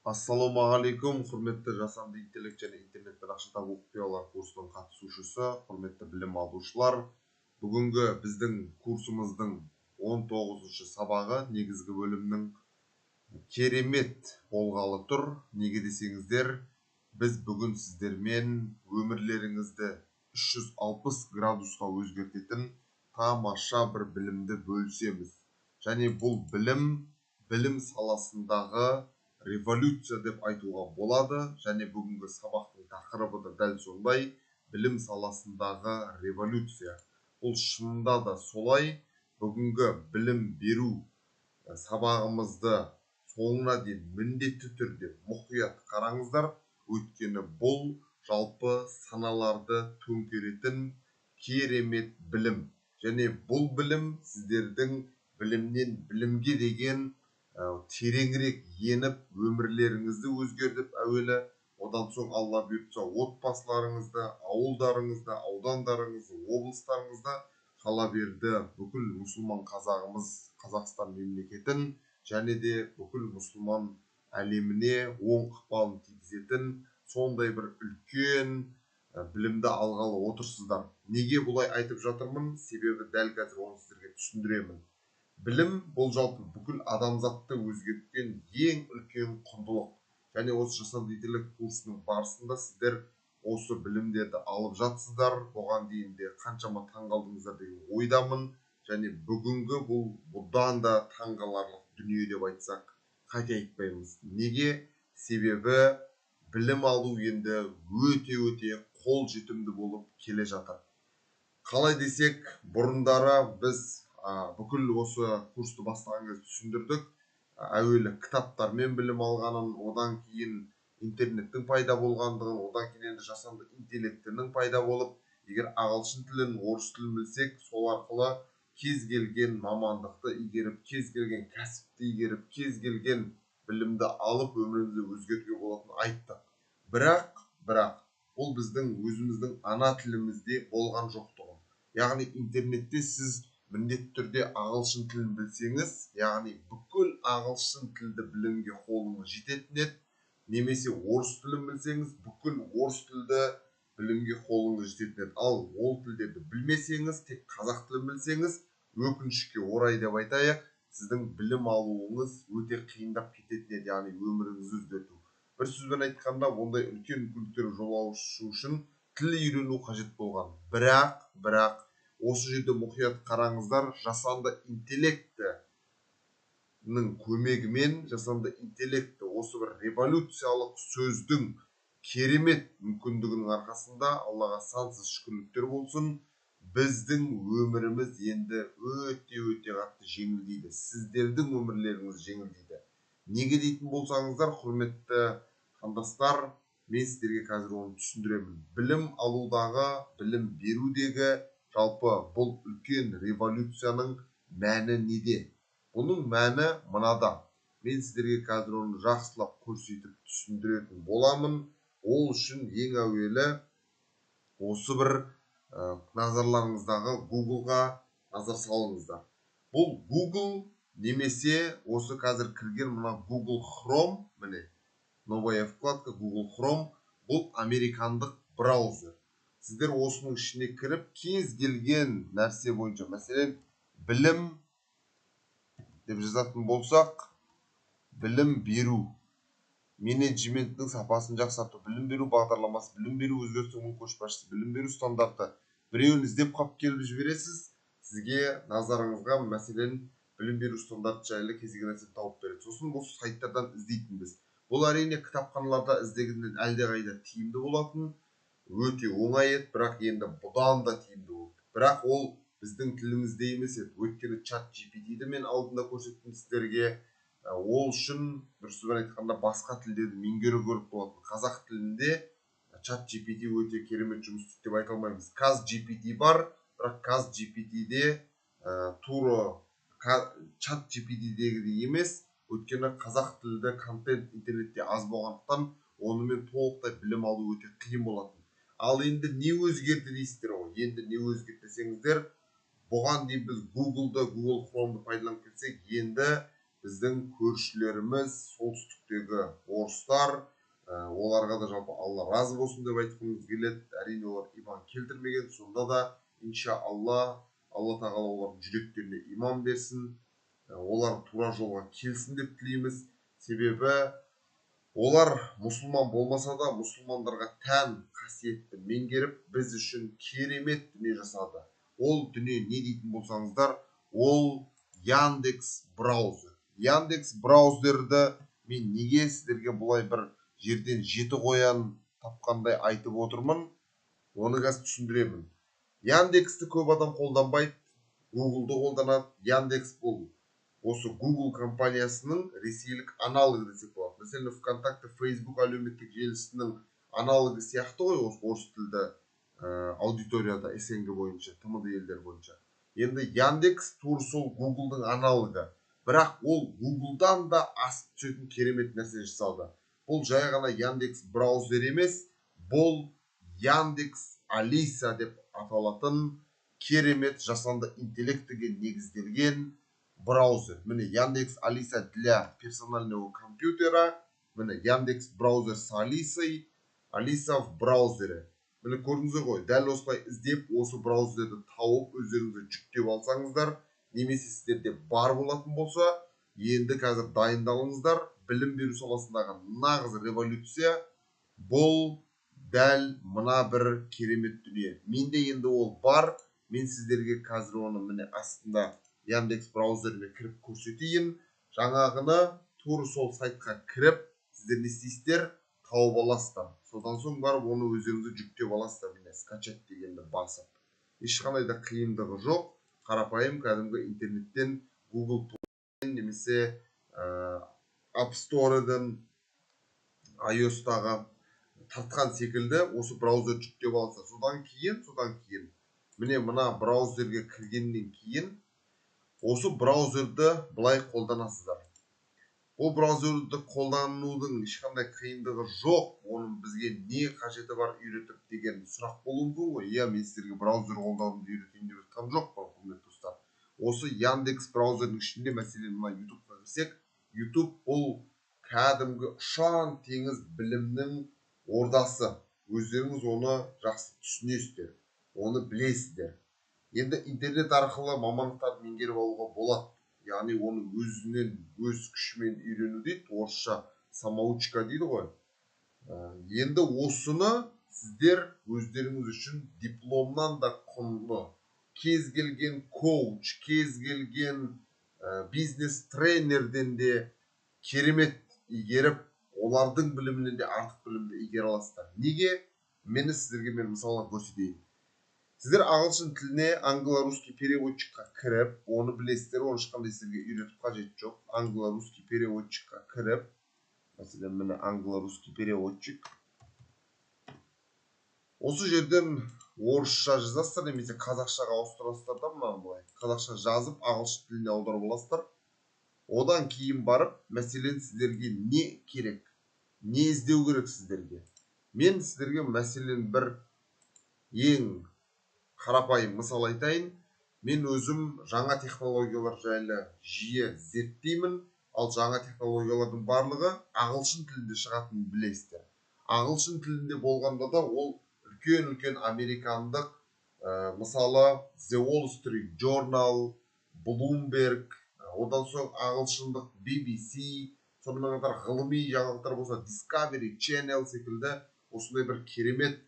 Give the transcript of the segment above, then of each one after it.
Ассалаумағалейкум, құрметті жасанды интеллект және интернеттен ақша табу құпиялар курсының қатысушысы, құрметті білім алушылар. Бүгінгі біздің курсымыздың 19-шы сабағы негізгі бөлімнің керемет болғалы тұр. Неге десеңіздер, біз бүгін сіздермен өмірлеріңізді 360 градусқа өзгертетін тамаша бір білімді бөлісеміз. Және бұл білім саласындағы революция деп айтуға болады, және бүгінгі сабақтың тақырыбы да дәл сондай, білім саласындағы революция. Бұл шынында да солай. Бүгінгі білім беру сабағымызды соңына дейін міндетті түрде мұқият қараңыздар, өйткені бұл жалпы саналарды төңкеретін керемет білім. Және бұл білім сіздердің білімнен білімге деген тереңірек еніп, өмірлеріңізді өзгертіп, әуелі одан соң Алла бұйыртса отбасыларыңызды, ауылдарыңызды, аудандарыңызды, облыстарыңызда, қала берді бүкіл мұсылман қазағымыз Қазақстан мемлекетін және де бүкіл мұсылман әлеміне оң ықпалын тигізетін сондай бір үлкен білімді алғалы отырсыздар. Неге бұлай айтып жатырмын? Себебі дәл қазір оны сіздерге түсіндіремін. Білім бұл жалпы бүкіл адамзатты өзгерткен ең үлкен құндылық. Және осы жасанды интеллект курсының барысында сіздер осы білімдерді алып жатсыздар. Оған дейін де қаншама таңғалдыңыздар деген ойдамын. Және бүгінгі бұл бұдан да таңғаларлық дүние деп айтсақ қате айтпаймыз. Неге? Себебі білім алу енді өте қол жетімді болып келе жатыр. Қалай десек, бұрындары біз бүкіл осы курсты бастаған кезде түсіндірдік. Әуелі кітаптармен білім алғанын, одан кейін интернеттің пайда болғандығын, одан кейін жасанды интеллектінің пайда болып, егер ағылшын тілін, орыс тілін білсек, сол арқылы кез келген мамандықты игеріп, кез келген кәсіпті игеріп, кез келген білімді алып, өмірімізді өзгертуге болатынын айттық. Бірақ бұл біздің өзіміздің ана тілімізде болған жоқтығын. Яғни интернетте сіз міндетті түрде ағылшын тілін білсеңіз, яғни бүкіл ағылшын тілді білімге қолыңыз жететін еді. Немесе орыс тілін білсеңіз, бүкіл орыс тілді білімге қолыңыз жететін еді. Ал ол тілдерді білмесеңіз, тек қазақ тілін білсеңіз, өкінішке орай деп айтайық, сіздің білім алуыңыз өте қиындап кететін еді, яғни өміріңізді өзгерту. Бір сөзбен айтқанда, ондай үлкен мүмкіндіктерге жол ашу үшін тіл үйрену қажет болған. Бірақ осы жерде мұқият қараңыздар, жасанды интеллектінің көмегімен, жасанды интеллекті осы бір революциялық сөздің керемет мүмкіндігінің арқасында, Аллаға сансыз шүкірліктер болсын, біздің өміріміз енді өте қатты жеңілдейді. Сіздердің өмірлеріңіз жеңілдейді. Неге дейтін болсаңыздар, құрметті қандастар, мен сіздерге қазір оны түсіндіремін. Білім алудағы, білім берудегі жалпы бұл үлкен революцияның мәні неде? Бұның мәні мынада. Мен сіздерге қазір оны жақсылап көрсетіп түсіндіретін боламын. Ол үшін ең әуелі осы бір назарларыңыздағы Google-ға назар салыңыздар. Бұл Google немесе осы қазір кірген мына Google Chrome, міне, новая вкладка Google Chrome, бұл американдық браузер. Сіздер осының ішіне кіріп, кез келген нәрсе бойынша, мәселен, білім деп жазатын болсақ, білім беру, менеджменттің сапасын жақсарту, білім беру бағдарламасы, білім беру өзгерістерінің көшбасшысы, білім беру стандарты. Біреуін іздеп қалып келіп жібересіз, сізге назарыңызға мәселен білім беру стандарты жайлы кез келген нәрсе тауып береді. Сосын бұл сайттардан іздейтінбіз. Бұл әрине кітапханаларда іздегеннен әлдеқайда тиімді болатын, өте оңай еді, бірақ енді бұдан да тиімді болды. Бірақ ол біздің тілімізде емес еді. Өйткені ChatGPT-ді мен алдында көрсеттім сіздерге. Ол үшін бір сөзбен айтқанда басқа тілдерді меңгеру керек болатын. Қазақ тілінде ChatGPT өте керемет жұмыс істейді деп айта алмаймыз. CastGPT бар, бірақ CastGPT-де тура ChatGPT-дегідей емес. Өйткені қазақ тілді контент интернетте аз болғандықтан онымен толықтай білім алу өте қиын болатын. Ал енді не өзгерді дейсіздер ғой? Енді не өзгерді десеңіздер, бұған дейін біз Google-ды, Google Chrome'ды пайдаланып келсек, енді біздің көршілеріміз солтүстіктегі орыстар, оларға да жалпы Алла разы болсын деп айтқымыз келеді. Әрине олар иман келтірмеген, сонда да иншалла Алла тағала олардың жүректеріне иман берсін, олар тура жолға келсін деп тілейміз. Себебі олар мұсылман болмаса да мұсылмандарға тән қасиетті меңгеріп, біз үшін керемет дүние жасады. Ол дүние не дейтін болсаңыздар, ол Яндекс браузер. Яндекс браузерді мен неге сіздерге бұлай бір жерден жеті қоян тапқандай айтып отырмын, оны қазір түсіндіремін. Яндексті көп адам қолданбайды, Гуглды қолданады. Яндекс бұл осы Google компаниясының ресейлік аналогы десек болады. Мәселен, ВКонтакте, Facebook әлеуметтік желісінің аналогы сияқты ғой, осы орыс тілді аудиторияда СНГ бойынша, ТМД елдер бойынша. Енді Яндекс тура сол Google'дың аналогы. Бірақ ол Google'дан да асып түсетін керемет нәрсе жасалды. Бұл жай ғана Яндекс браузер емес, бұл Яндекс Алиса деп аталатын керемет жасанды интеллектіге негізделген браузер. Міне Яндекс Алиса для персонального компьютера. Міне Яндекс браузер с Алисой, Алиса в браузере. Міне көрдіңіздер ғой, дәл осылай іздеп, осы браузерді тауып, өздеріңізді жүктеп алсаңыздар, немесе сіздерде бар болатын болса, енді қазір дайындалыңыздар. Білім беру саласындағы нағыз революция бұл дәл мына бір керемет дүние. Менде енді ол бар. Мен сіздерге қазір оны міне астында Яндекс браузеріне кіріп көрсетейін. Жаңағыны тура сол сайтқа кіріп, сіздер не істейсіздер? Тауып аласыздар. Содан соң барып оны өздеріңізді жүктеп аласыздар. Міне скачать дегенді басып. Ешқандай да қиындығы жоқ. Қарапайым кәдімгі интернеттен Google Play немесе App Store'дан iOS-тағы тартқан секілді осы браузер жүктеп аласыздар. Содан кейін міне мына браузерге кіргеннен кейін осы браузерді былай қолданасыздар. Бұл браузерді қолданудың ешқандай қиындығы жоқ. Оның бізге не қажеті бар үйретіп деген сұрақ болуы мүмкін ғой. Иә, мен сіздерге браузер қолдануды үйретейін деп жатқан жоқпын, құрметті достар. Осы Яндекс браузердің ішінде, мәселен, мына YouTube-қа кірсек, YouTube бұл кәдімгі ұшан теңіз білімнің ордасы. Өздеріңіз оны жақсы түсінесіздер, оны білесіздер. Енді интернет арқылы мамандықтарды меңгеріп алуға болады. Яғни оны өз күшімен үйрену дейді, орысша самоучка дейді ғой. Енді осыны сіздер өздеріңіз үшін дипломнан да құнды, кез келген коуч, кез келген бизнес тренерден де керемет игеріп, олардың білімінен де артық білімді игере аласыздар. Неге? Мені сіздерге мен мысалға көрсетейін. Сіздер ағылшын тіліне англо-русский переводчикқа кіріп, оны білесіздер, оны ешқандай сіздерге үйретіп қажет жоқ. Англо-русский переводчикқа кіріп, мәселен, міне англо-русский переводчик. Осы жерден орысша жазасыздар, немесе қазақшаға ауыстырасыздар да, мынаны былай. Қазақша жазып, ағылшын тіліне аударып аласыздар. Одан кейін барып, мәселен, сіздерге не керек? Не іздеу керек сіздерге? Мен сіздерге мәселен бір ең қарапайым мысал айтайын. Мен өзім жаңа технологиялар жайлы жиі зерттеймін, ал жаңа технологиялардың барлығы ағылшын тілінде шығатынын білесіздер. Ағылшын тілінде болғанда да ол үлкен американдық, мысалы The Wall Street Journal, Bloomberg, одан соң ағылшындық BBC, сонымен қатар ғылыми жаңалықтар болса Discovery Channel секілді осындай бір керемет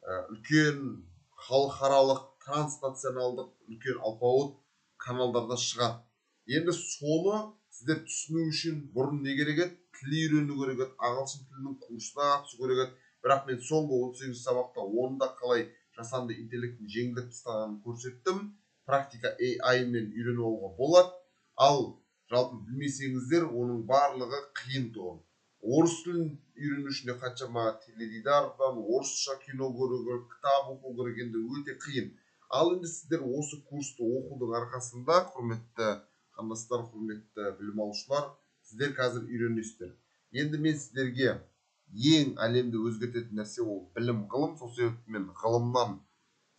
үлкен халықаралық транснационалдық үлкен алпауыт каналдарда шығады. Енді соны сіздер түсіну үшін бұрын не керек еді? Тіл үйрену керек еді, ағылшын тілінің курсына қатысу керек еді. Бірақ мен соңғы 18 сабақта онда қалай жасанды интеллектін жеңілдеп тастағанын көрсеттім. Практика AI мен үйрену алуға болады. Ал жалпы білмесеңіздер, оның барлығы қиын тұғын. Орыс тілін үйрену үшін қаншама теледидардан, орысша кино көру керек, кітап оқу керек, енді өте қиын. Ал енді сіздер осы курсты оқудың арқасында, құрметті қандастар, құрметті білім алушылар, сіздер қазір үйренесіздер. Енді мен сіздерге ең әлемді өзгертетін нәрсе ол білім, ғылым. Сол себепті мен ғылымнан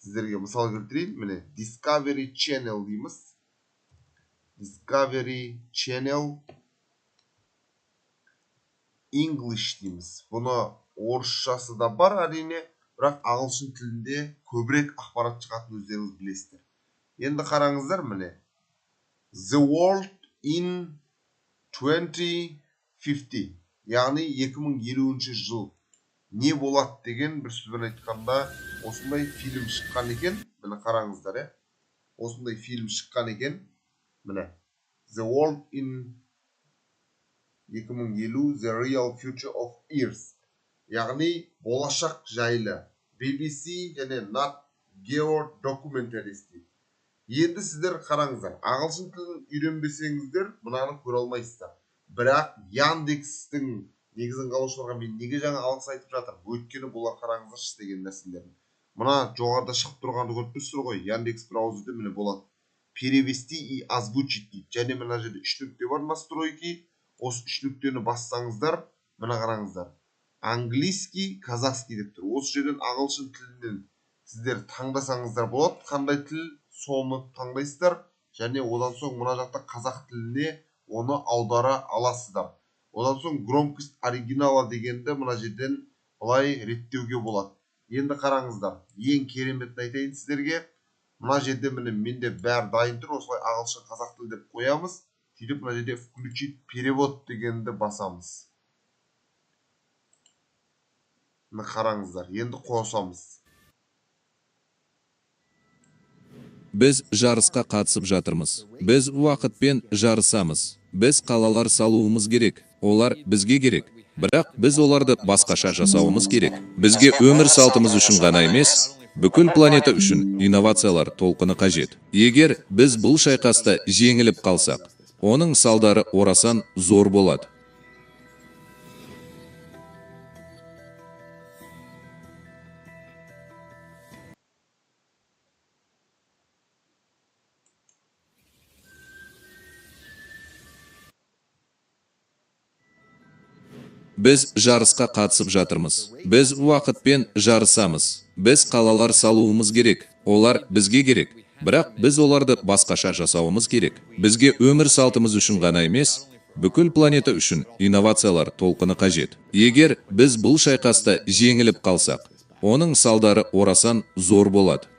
сіздерге мысал келтірейін. Міне Discovery Channel дейміз. Discovery Channel English дейміз. Бұны орысшасы да бар әрине, бірақ ағылшын тілінде көбірек ақпарат шығатын өздеріңіз білесіздер. Енді қараңыздар міне. The world in 2050, яғни 2050 жыл не болады деген бір сөзбен айтқанда осындай фильм шыққан екен. Міне қараңыздар, осындай фильм шыққан екен. Міне The world in 2050, The Real Future of Earth. Яғни болашақ жайлы BBC және Nat Geo Documentaries дейді. Енді сіздер қараңыздар, ағылшын тілін үйренбесеңіздер, мынаны көре алмайсыздар. Бірақ Яндекстің негізін қалаушыларға мен неге жаңа алғыс айтып жатыр? Өйткені бұлар қараңыздаршы деген нәрселерін. Мына жоғарыда шығып тұрғанды көріп тұрсыздар ғой, Яндекс браузерде міне болады. Перевести и озвучить дейді. Және мына жерде 3 нүкте бар, настройки. Осы 3 нүктені бассаңыздар, мына қараңыздар. Английский, казахский деп тұр. Осы жерден ағылшын тілінен сіздер таңдасаңыздар болады. Қандай тіл, соны таңдайсыздар. Және одан соң мына жақта қазақ тіліне оны аудара аласыздар. Одан соң громкость оригинала дегенді мына жерден былай реттеуге болады. Енді қараңыздар, ең кереметін айтайын сіздерге. Мына жерде менде бәрі дайын тұр. Осылай ағылшын қазақ тілі деп қоямыз. Сөйтіп мына жерде включить перевод дегенді басамыз. Мына қараңыздар, енді қосамыз. Біз жарысқа қатысып жатырмыз. Біз уақытпен жарысамыз. Біз қалалар салуымыз керек. Олар бізге керек. Бірақ біз оларды басқаша жасауымыз керек. Бізге өмір салтымыз үшін ғана емес, бүкіл планета үшін инновациялар толқыны қажет. Егер біз бұл шайқаста жеңіліп қалсақ, оның салдары орасан зор болады. Біз жарысқа қатысып жатырмыз. Біз уақытпен жарысамыз. Біз қалалар салуымыз керек. Олар бізге керек. Бірақ біз оларды басқаша жасауымыз керек. Бізге өмір салтымыз үшін ғана емес, бүкіл планета үшін инновациялар толқыны қажет. Егер біз бұл шайқаста жеңіліп қалсақ, оның салдары орасан зор болады.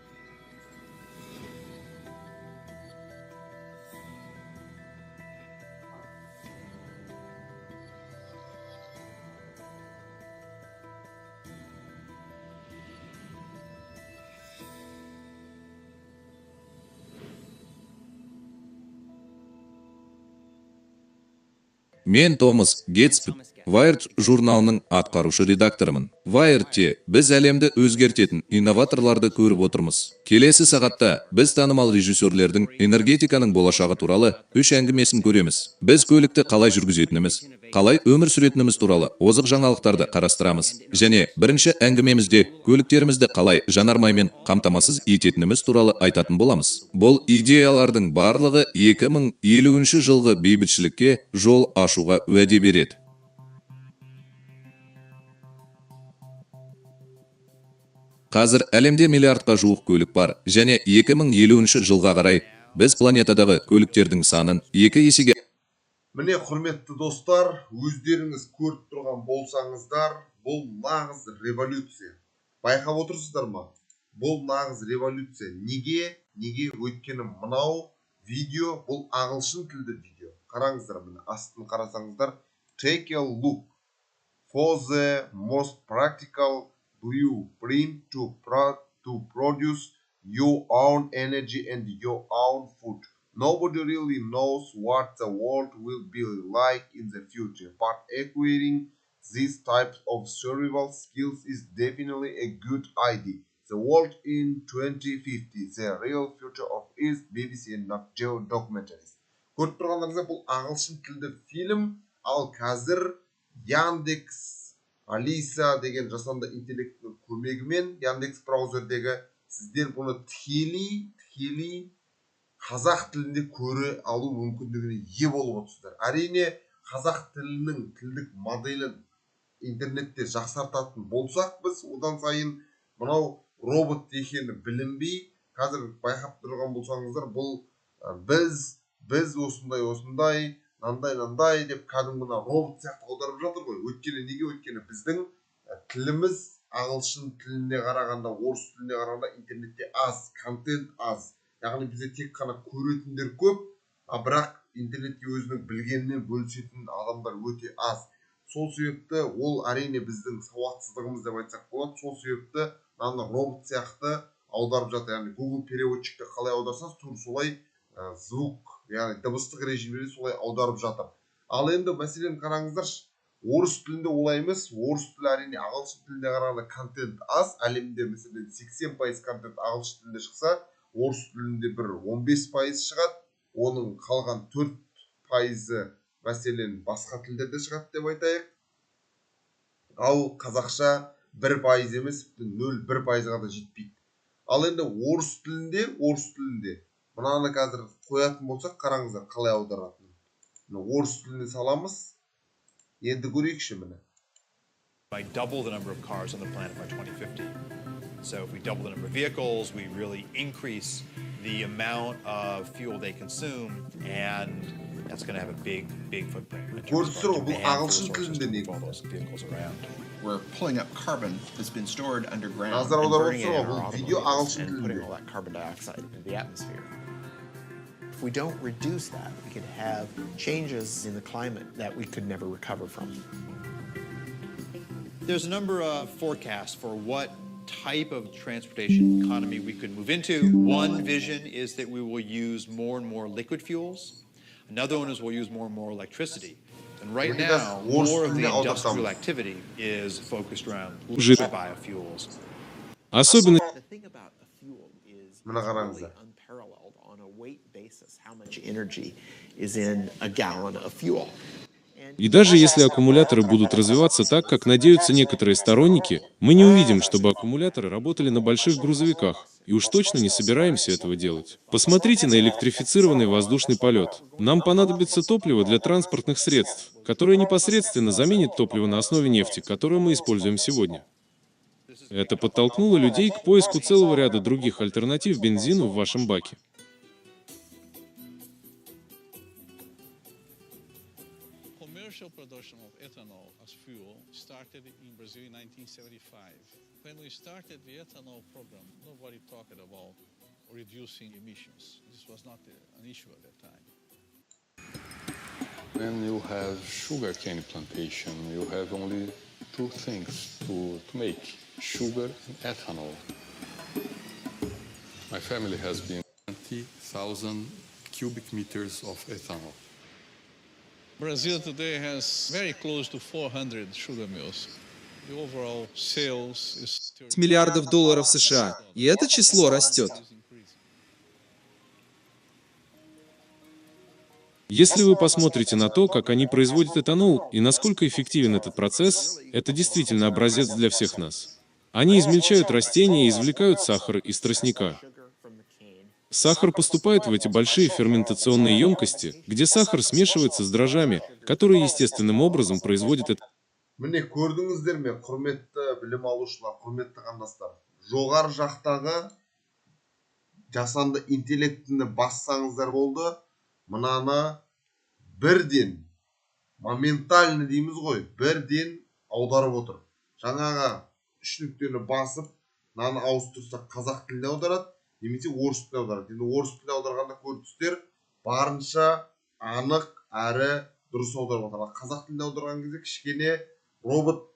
Мен Томас Гетспен, Wired журналының атқарушы редакторымын. Wired'те біз әлемді өзгертетін инноваторларды көріп отырмыз. Келесі сағатта біз танымал режиссерлердің энергетиканың болашағы туралы 3 әңгімесін көреміз. Біз көлікті қалай жүргізетініміз, қалай өмір сүретініміз туралы озық жаңалықтарды қарастырамыз. Және бірінші әңгімемізде көліктерімізді қалай жанармаймен қамтамасыз ететініміз туралы айтатын боламыз. Бұл идеялардың барлығы 2050 жылғы бейбітшілікке жол ашуға уәде береді. Қазір әлемде миллиардқа жуық көлік бар, және 2050 жылға қарай біз планетадағы көліктердің санын 2 есеге. Міне құрметті достар, өздеріңіз көріп тұрған болсаңыздар, бұл нағыз революция. Байқап отырсыздар ма? Бұл нағыз революция. Неге? Өйткені мынау видео, бұл ағылшын тілді видео. Қараңыздар, міне астын қарасаңыздар. Take a look for the most practical blueprint to produce your own energy and your own food. Nobody really knows what the world will be like in the future, but acquiring these types of survival skills is definitely a good idea. The world in 2050, the real future of Earth, BBC and Nat Geo Documentaries. Көріп тұрғандарыңызда бұл ағылшын тілді фильм, ал қазір Яндекс Алиса деген жасанды интеллекттің көмегімен Яндекс браузердегі сіздер бұны тікелей қазақ тілінде көре алу мүмкіндігіне ие болып отырсыздар. Әрине, қазақ тілінің тілдік моделін интернетте жақсартатын болсақ, біз одан сайын мынау робот екені білінбей, қазір байқап тұрған болсаңыздар, бұл біз осындай мынандай деп кәдімгі робот сияқты аударып жатыр ғой. Өйткені біздің тіліміз ағылшын тіліне қарағанда, орыс тіліне қарағанда интернетте аз, контент аз. Яғни бізде тек қана көретіндер көп, бірақ интернетке өзінің білгенінен бөлісетін адамдар өте аз. Сол себепті ол әрине біздің сауатсыздығымыз деп айтсақ болады. Сол себепті мынаны робот сияқты аударып жатыр. Яғни Google переводчикті қалай аударсаңыз, тура солай звук, яғни дыбыстық режимде солай аударып жатыр. Ал енді мәселен қараңыздаршы, орыс тілінде олай емес. Орыс тілі әрине ағылшын тіліне қарағанда контент аз. Әлемде мәселен 80% контент ағылшын тілінде шықса, орыс тілінде бір 15% шығады. Оның қалған 4% мәселен басқа тілдерде шығады деп айтайық. Ал қазақша 1% емес, 0,1%-ға да жетпейді. Ал енді орыс тілінде мынаны қазір қоятын болсақ, қараңыздар қалай аударатынын. Орыс тіліне саламыз. Енді көрейікші міне. By double the number of cars on the planet by 2050. So if we double the number of vehicles, we really increase the amount of fuel they consume, and that's going to have a big footprint in terms of our demand for resources to move all those vehicles around. We're pulling up carbon that's been stored underground Назар and аударып burning it in отырсың our ғой, бұл видео automobiles ағылшын and putting тілінде. all that carbon dioxide into the atmosphere. If we don't reduce that, we could have changes in the climate that we could never recover from. There's a number of forecasts for what type of transportation economy we could move into. One vision is that we will use more and more liquid fuels. Another one is we'll use more and more electricity. And right now, more of the industrial activity is focused around biofuels. Особенно The thing about a fuel is Мына it's қараңыздар. really unparalleled on a weight basis how much energy is in a gallon of fuel. И даже если аккумуляторы будут развиваться так, как надеются некоторые сторонники, мы не увидим, чтобы аккумуляторы работали на больших грузовиках. И уж точно не собираемся этого делать. Посмотрите на электрифицированный воздушный полет. Нам понадобится топливо для транспортных средств, которое непосредственно заменит топливо на основе нефти, которое мы используем сегодня. Это подтолкнуло людей к поиску целого ряда других альтернатив бензину в вашем баке. Commercial production of ethanol as fuel started in Brazil in 1975. When we started the ethanol program, nobody talked about reducing emissions. This was not an issue at that time. When you have sugarcane plantation, you have only two things to make, sugar and ethanol. My family has been 20,000 cubic meters of ethanol. Brazil today has very close to 400 sugar mills. The overall sales is миллиардов долларов США, и это число растет. Если вы посмотрите на то, как они производят этанол и насколько эффективен этот процесс, это действительно образец для всех нас. Они измельчают растения и извлекают сахар из тростника. Сахар поступает в эти большие ферментационные емкости, где сахар смешивается с дрожжами, которые естественным образом производят это. Міне көрдіңіздер ме, құрметті білім алушылар, құрметті қандастар. Жоғары жақтағы жасанды интеллектіні бассаңыздар болды, мынаны бірден, моментальны дейміз ғой, бірден аударып отыр. Жаңаға үш нүктені басып, мынаны ауыстырсақ қазақ тіліне аударады, немесе орыс тіліне аударады. Енді орыс тіліне аударғанда көрдіңіздер, барынша анық әрі дұрыс аударып отыр. Қазақ тіліне аударған кезде кішкене робот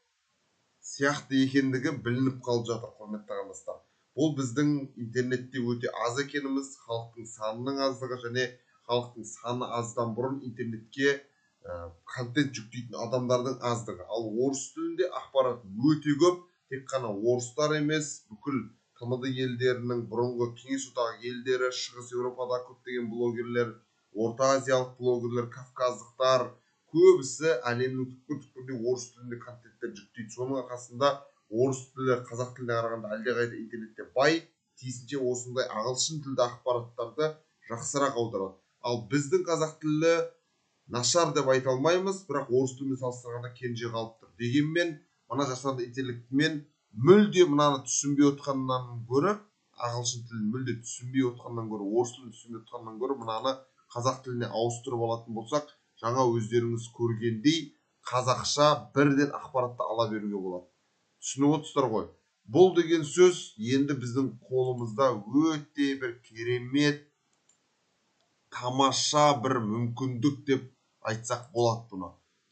сияқты екендігі білініп қалып жатыр, құрметті қандастар. Бұл біздің интернетте өте аз екеніміз, халықтың санының аздығы және халықтың саны аздан бұрын интернетке контент жүктейтін адамдардың аздығы. Ал орыс тілінде ақпарат өте көп, тек қана орыстар емес, бүкіл тмд елдерінің, бұрынғы кеңес одағы елдері, шығыс Еуропада көптеген блогерлер, орта азиялық блогерлер, кавказдықтар, көбісі әлемнің түкпір-түкпірінде орыс тілінде контенттер жүктейді. Соның арқасында орыс тілі қазақ тіліне қарағанда әлдеқайда интернетте бай, тиісінше осындай ағылшын тілді ақпараттарды жақсырақ аударады. Ал біздің қазақ тілі нашар деп айта алмаймыз, бірақ орыс тілімен салыстырғанда кенже қалып тұр. Дегенмен, мына жасанды интеллектімен мүлде мынаны түсінбей отқаннан гөрі, ағылшын тілін мүлде түсінбей отқаннан гөрі, орыс тілін түсінбей отқаннан гөрі, мынаны қазақ тіліне ауыстырып алатын болсақ, жаңа өздеріңіз көргендей қазақша бірден ақпаратты ала беруге болады. Түсініп отырсыздар ғой. Бұл деген сөз енді біздің қолымызда өте бір керемет, тамаша бір мүмкіндік деп айтсақ болады бұны.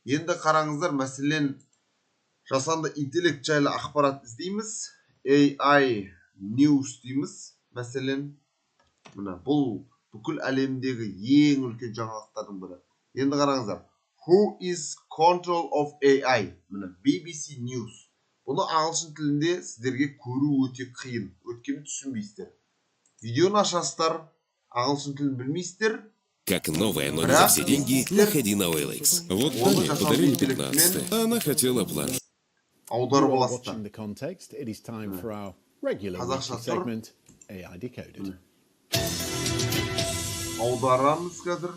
Енді қараңыздар, мәселен, жасанды интеллект жайлы ақпарат іздейміз. AI News дейміз. Мәселен, мына бұл бүкіл әлемдегі ең үлкен жаңалықтардың бірі. Енді қараңыздар. Who is control of AI? Мына BBC News. Бұны ағылшын тілінде сіздерге көру өте қиын. Өткені түсінбейсіздер. Видеоны ашасыздар, ағылшын тілін білмейсіздер. Как новая, но не за все деньги, находи на OLX. Вот Таня подарили 15, она хотела план. Аударып You are аласыздар. watching the context. It is time for our regular Қазақша weekly segment, AI Decoded. Аударамыз қазір.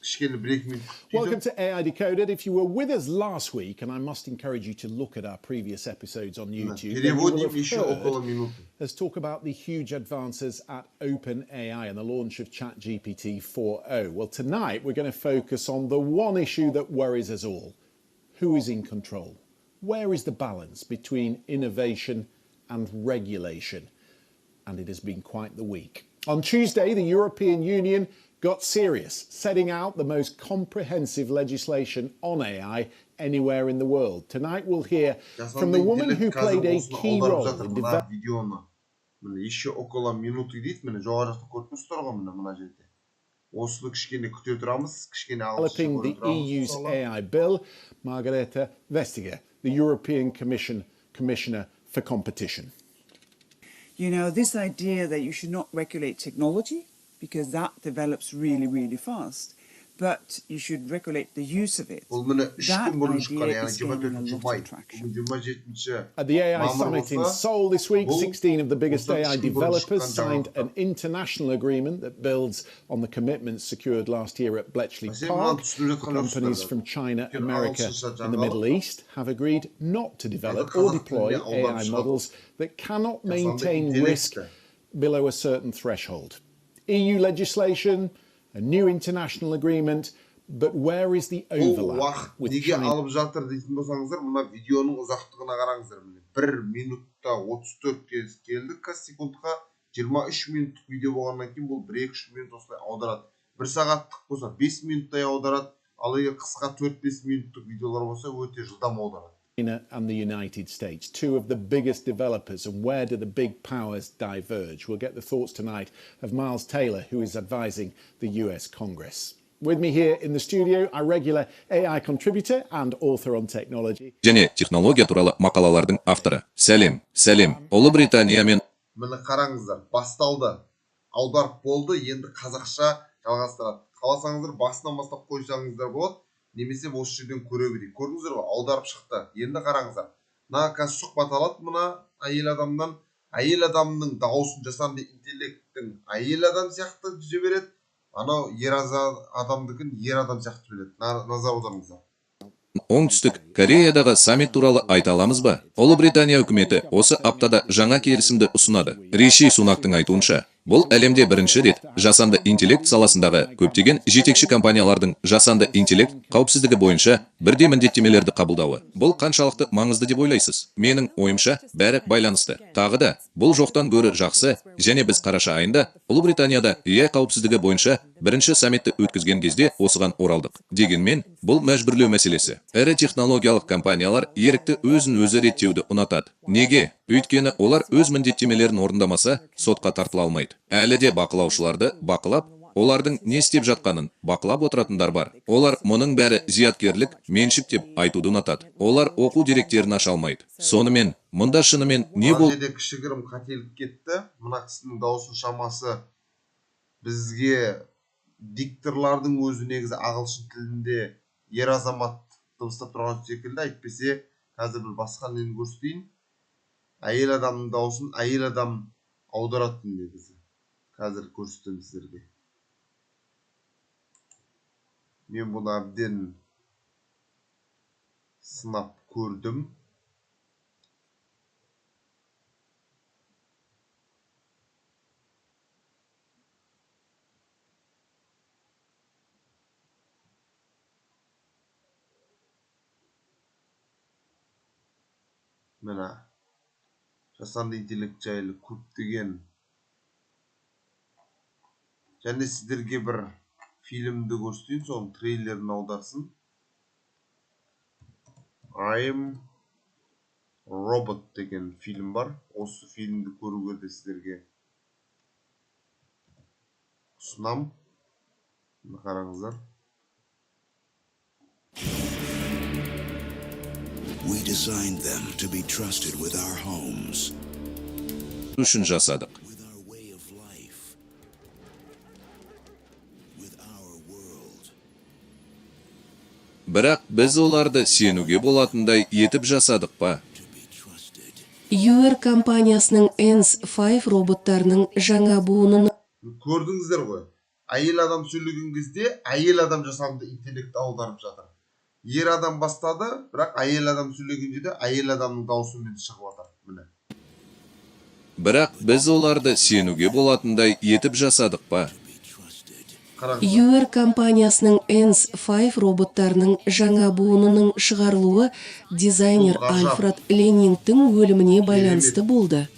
Кішкене бір-екі минут Welcome күтейді. to AI Decoded. If you were with us last week, and I must encourage you to look at our previous episodes on YouTube, then you will Переводим have еще около heard минуты. us talk about the huge advances at OpenAI and the launch of ChatGPT 4.0. Well, tonight we're going to focus on the one issue that worries us all. Who is in control? Where is the balance between innovation and regulation? And it has been quite the week. On Tuesday, the European Union got serious, setting out the most comprehensive legislation on AI anywhere in the world. Tonight we'll hear from the woman who played a key role in developing видеоны. Міне, еще около минуты дейді, міне, жоғары жақта көріп тұрсыздар ғой, мына жерде. Осыны кішкене күте тұрамыз, кішкене ағылшынша the көре тұрамыз. EU's мысалы. AI bill, Margareta Vestager, the European Commissioner for Competition. You know, this idea that you should not regulate technology because that develops really, really fast, but you should regulate the use of it. Бұл міне 3 That күн бұрын шыққан, idea яғни is gaining a 24 lot май. of traction. Бүгін 27 At the AI мамыр summit in болса, Seoul this week, бұл 16 of the biggest осы AI 3 күн бұрын developers шыққан signed жаңалықтар. an international agreement that builds on the commitments secured last year at Bletchley Мәселен, Park. маған түсініп жатқан Companies жоқсыздар. from China, Өйткені America, ағылшынша and the Middle жаңалық East have agreed not to develop қазақ or deploy тіліне аударып AI шығады. models that cannot Жасанды maintain risk интеллекті. below a certain threshold. EU legislation, a new international agreement, but where is the Бұл overlap уақыт with неге China? алып жатыр дейтін болсаңыздар, мына видеоның ұзақтығына қараңыздар. Міне 1 минутта 34 кез келді, секундқа 23 минуттық видео болғаннан кейін бұл 1-2 минут осылай аударады. 1 сағаттық болса 5 минуттай аударады, ал егер қысқа 4-5 минуттық видеолар болса өте жылдам аударады. China and the United States, two of the biggest developers, and where do the big powers diverge? We'll get the thoughts tonight of Miles Taylor, who is advising the US Congress. With me here in the studio, our regular AI contributor and author on technology. және технология туралы мақалалардың авторы. Сәлем, Ұлыбритания мен Міне қараңыздар, басталды. Аударып болды, енді қазақша жалғастырады. Қаласаңыздар басынан бастап қойсаңыздар болады, немесе осы жерден көре берейік. Көрдіңіздер ғой, аударып шықты. Енді қараңыздар. Мына қазір сұхбат алады мына әйел адамнан. Әйел адамның дауысын жасанды интеллекттің әйел адам сияқты түзе береді. Анау ер адамдыкін ер адам сияқты береді. Назар аударыңыздар. оңтүстік Кореядағы саммит туралы айта аламыз ба? Ұлыбритания үкіметі осы аптада жаңа келісімді ұсынады. Риши Сунактың айтуынша, бұл әлемде бірінші рет жасанды интеллект саласындағы көптеген жетекші компаниялардың жасанды интеллект қауіпсіздігі бойынша бірдей міндеттемелерді қабылдауы. Бұл қаншалықты маңызды деп ойлайсыз? Менің ойымша, бәрі байланысты. Тағы да, бұл жоқтан гөрі жақсы, және біз қараша айында Ұлыбританияда AI қауіпсіздігі бойынша бірінші саммитті өткізген кезде осыған оралдық. Дегенмен, бұл мәжбүрлеу мәселесі. Ірі технологиялық компаниялар ерікті өзін-өзі реттеуді ұнатады. Неге? Өйткені олар өз міндеттемелерін орындамаса, сотқа тартыла алмайды. Әлі де бақылаушыларды бақылап, олардың не істеп жатқанын бақылап отыратындар бар. Олар мұның бәрі зияткерлік, меншік деп айтуды ұнатады. Олар оқу деректерін аша алмайды. Сонымен, мұнда шынымен не Бұл бол... жерде кішігірім қателік кетті. Мына кісінің дауысын шамасы бізге дикторлардың өзі негізі ағылшын тілінде ер азамат дыбыстап тұрған секілді, әйтпесе қазір бір басқа нені көрсетейін. Әйел адамның дауысын әйел адам аударатын негізі. Қазір көрсетемін сіздерге. Мен бұны әбден сынап көрдім. Мына жасанды интеллект жайлы көптеген және сіздерге бір фильмді көрсетейін, соның трейлерін аударсын. I'm Robot деген фильм бар. Осы фильмді көруге де сіздерге ұсынам. Қараңыздар. We designed them to be trusted with our homes, үшін жасадық. with our way of life, with our world. Бірақ біз оларды сенуге болатындай етіп жасадық па? UR компаниясының ENS5 роботтарының жаңа буынын Көрдіңіздер ғой. Әйел адам сөйлеген кезде әйел адам жасанды интеллект аударып жатыр. Ер адам бастады, бірақ әйел адам сөйлеген жерде әйел адамның дауысымен шығып жатыр. Міне. Бірақ біз оларды сенуге болатындай етіп жасадық па? UR компаниясының ENS5 роботтарының жаңа буынының шығарылуы дизайнер Альфред Ленингтің өліміне байланысты болды.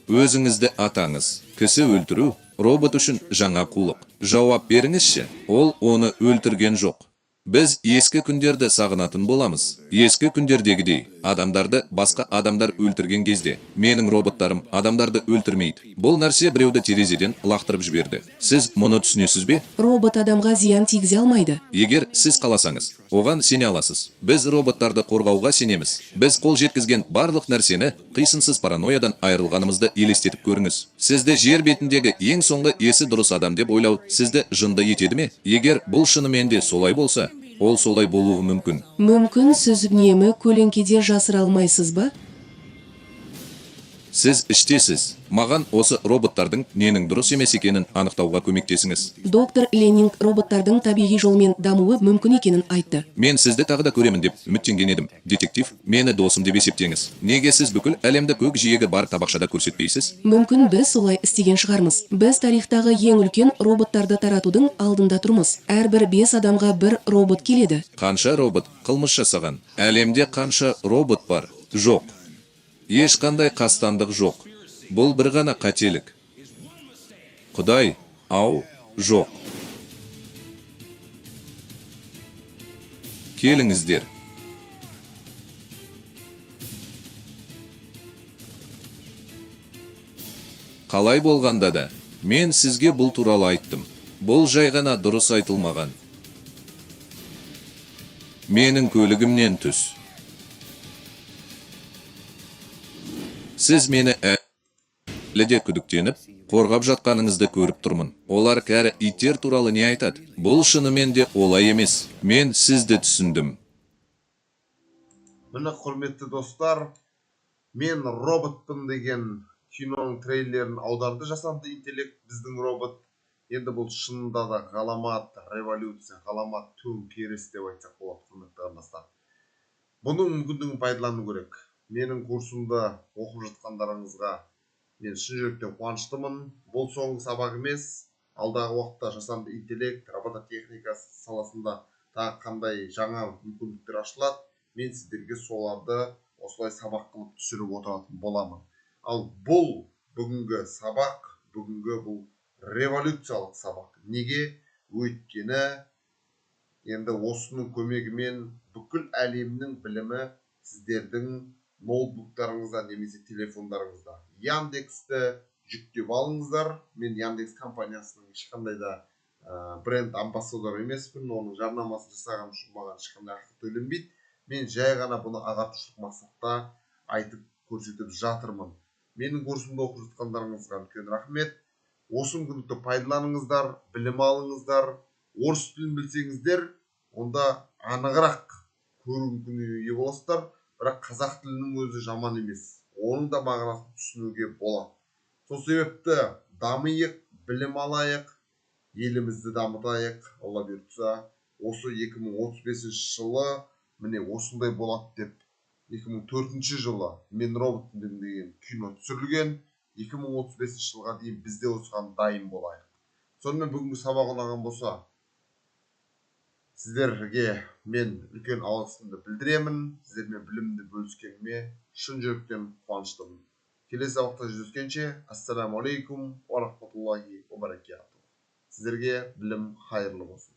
Өзіңізді атаңыз. Кісі өлтіру робот үшін жаңа қулық. Жауап беріңізші, ол оны өлтірген жоқ. Біз ескі күндерді сағынатын боламыз. Ескі күндердегідей, адамдарды басқа адамдар өлтірген кезде, менің роботтарым адамдарды өлтірмейді. Бұл нәрсе біреуді терезеден лақтырып жіберді. Сіз мұны түсінесіз бе? Робот адамға зиян тигізе алмайды. Егер сіз қаласаңыз, оған сене аласыз. Біз роботтарды қорғауға сенеміз. Біз қол жеткізген барлық нәрсені қисынсыз паранойядан айырылғанымызды елестетіп көріңіз. Сізді жер бетіндегі ең соңғы есі дұрыс адам деп ойлау сізді жынды етеді ме? Егер бұл шынымен де солай болса, ол солай болуы мүмкін. Мүмкін сіз үнемі көлеңкеде жасыра алмайсыз ба? Сіз іштесіз. Маған осы роботтардың ненің дұрыс емес екенін анықтауға көмектесіңіз. Доктор Ленинг роботтардың табиғи жолмен дамуы мүмкін екенін айтты. Мен сізді тағы да көремін деп үміттенген едім. Детектив, мені досым деп есептеңіз. Неге сіз бүкіл әлемді көк жиегі бар табақшада көрсетпейсіз? Мүмкін біз солай істеген шығармыз. Біз тарихтағы ең үлкен роботтарды таратудың алдында тұрмыз. Әрбір 5 адамға бір робот келеді. Қанша робот қылмыс жасаған? Әлемде қанша робот бар? Жоқ. Ешқандай қастандық жоқ. Бұл бір ғана қателік. Құдай, жоқ. Келіңіздер. Қалай болғанда да, мен сізге бұл туралы айттым. Бұл жай ғана дұрыс айтылмаған. Менің көлігімнен түс. Сіз мені әлі күдіктеніп, қорғап жатқаныңызды көріп тұрмын. Олар кәрі иттер туралы не айтады? Бұл шынымен де олай емес. Мен сізді түсіндім. Міне құрметті достар, мен роботпын деген киноның трейлерін аударды жасанды интеллект біздің робот. Енді бұл шынында да ғаламат революция, ғаламат төңкеріс деп айтсақ болады, құрметті қарындастар. Бұның мүмкіндігін пайдалану керек. Менің курсымда оқып жатқандарыңызға мен шын жүректен қуаныштымын. Бұл соңғы сабақ емес, алдағы уақытта жасанды интеллект, робототехника саласында тағы қандай жаңа мүмкіндіктер ашылады. Мен сіздерге соларды осылай сабақ қылып түсіріп отыратын боламын. Ал бұл бүгінгі сабақ, бүгінгі бұл революциялық сабақ. Неге? Өйткені енді осының көмегімен бүкіл әлемнің білімі сіздердің ноутбуктарыңызда немесе телефондарыңызда. Яндексті жүктеп алыңыздар. Мен Яндекс компаниясының ешқандай да бренд амбассадоры емеспін. Оның жарнамасын жасаған үшін маған ешқандай ақы төленбейді. Мен жай ғана бұны ағартушылық мақсатта айтып көрсетіп жатырмын. Менің курсымда оқып жатқандарыңызға үлкен рахмет. Осы мүмкіндікті пайдаланыңыздар, білім алыңыздар. Орыс тілін білсеңіздер, онда анығырақ көру мүмкіндігіне ие боласыздар. Бірақ қазақ тілінің өзі жаман емес. Оның да мағынасын түсінуге болады. Сол себепті дамиық, білім алайық, елімізді дамытайық. Алла бұйыртса, осы 2035 жылы міне осындай болады деп 2004 жылы мен роботпын деген кино түсірілген. 2035 жылға дейін бізде осыған дайын болайық. Сонымен бүгінгі сабақ ұнаған болса, Sizlerge men үлкен алғысымды білдіремін. Сіздермен білімді бөліскеніме шын жүректен қуаныштымын. Келесі уақытта жүздескенше, ассаламу алейкум ва рахматуллахи ва баракатух. Сіздерге білім хайырлы болсын.